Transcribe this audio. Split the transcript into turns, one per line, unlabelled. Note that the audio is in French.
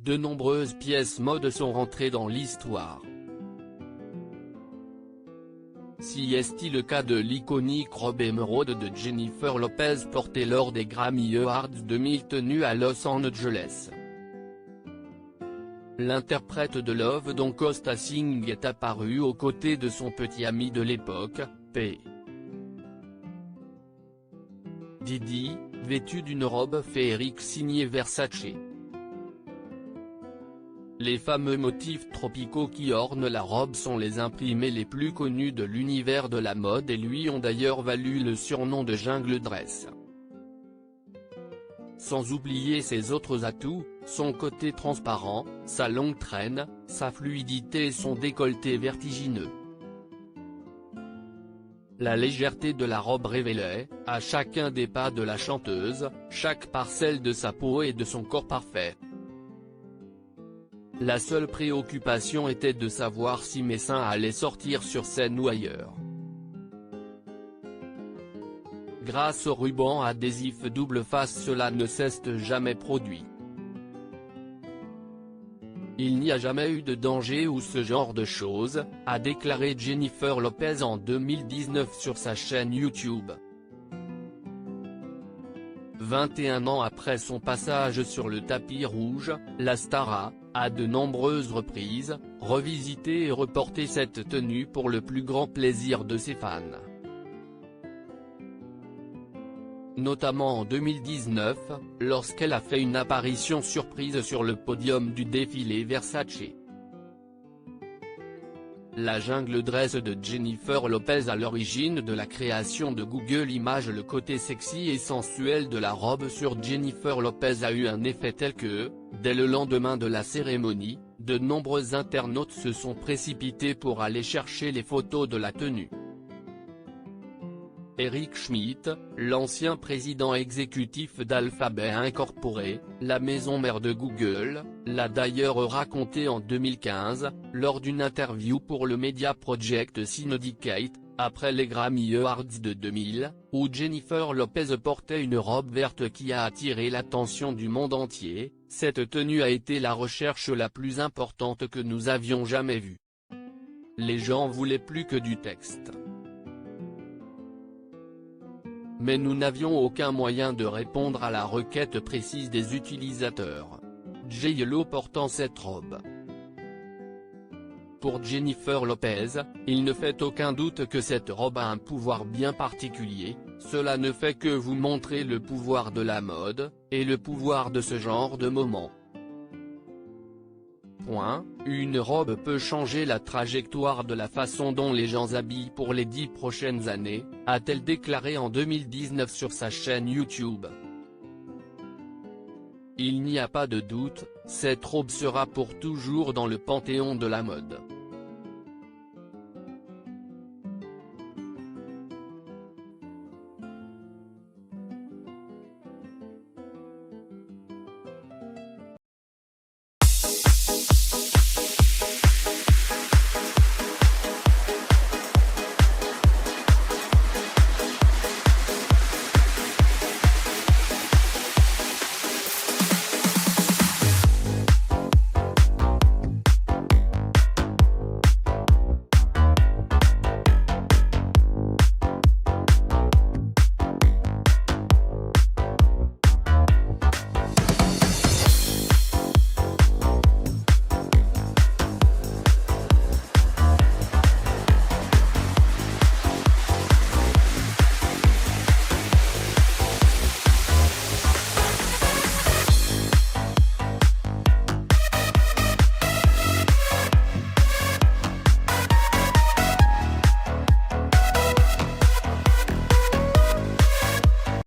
de nombreuses pièces mode sont rentrées dans l'histoire. Si est-il le cas de l'iconique robe émeraude de Jennifer Lopez portée lors des Grammy Awards 2000 tenus à Los Angeles. L'interprète de Love Don't Cost Singh est apparue aux côtés de son petit ami de l'époque, P. Diddy, vêtu d'une robe féerique signée Versace. Les fameux motifs tropicaux qui ornent la robe sont les imprimés les plus connus de l'univers de la mode et lui ont d'ailleurs valu le surnom de Jungle Dress. Sans oublier ses autres atouts, son côté transparent, sa longue traîne, sa fluidité et son décolleté vertigineux. La légèreté de la robe révélait, à chacun des pas de la chanteuse, chaque parcelle de sa peau et de son corps parfait. La seule préoccupation était de savoir si mes seins allaient sortir sur scène ou ailleurs. Grâce au ruban adhésif double face, cela ne s'est jamais produit. Il n'y a jamais eu de danger ou ce genre de choses, a déclaré Jennifer Lopez en 2019 sur sa chaîne YouTube. 21 ans après son passage sur le tapis rouge, la star a de nombreuses reprises, revisité et reporté cette tenue pour le plus grand plaisir de ses fans. Notamment en 2019, lorsqu'elle a fait une apparition surprise sur le podium du défilé Versace. La jungle dress de Jennifer Lopez à l'origine de la création de Google Images. Le côté sexy et sensuel de la robe sur Jennifer Lopez a eu un effet tel que, dès le lendemain de la cérémonie, de nombreux internautes se sont précipités pour aller chercher les photos de la tenue. Eric Schmidt, l'ancien président exécutif d'Alphabet Incorporé, la maison mère de Google, l'a d'ailleurs raconté en 2015, lors d'une interview pour le Media Project Syndicate, après les Grammy Awards de 2000, où Jennifer Lopez portait une robe verte qui a attiré l'attention du monde entier. Cette tenue a été la recherche la plus importante que nous avions jamais vue. Les gens voulaient plus que du texte. Mais nous n'avions aucun moyen de répondre à la requête précise des utilisateurs. J.Lo portant cette robe. Pour Jennifer Lopez, il ne fait aucun doute que cette robe a un pouvoir bien particulier, cela ne fait que vous montrer le pouvoir de la mode, et le pouvoir de ce genre de moment. Une robe peut changer la trajectoire de la façon dont les gens s'habillent pour les 10 prochaines années, a-t-elle déclaré en 2019 sur sa chaîne YouTube. Il n'y a pas de doute, cette robe sera pour toujours dans le panthéon de la mode.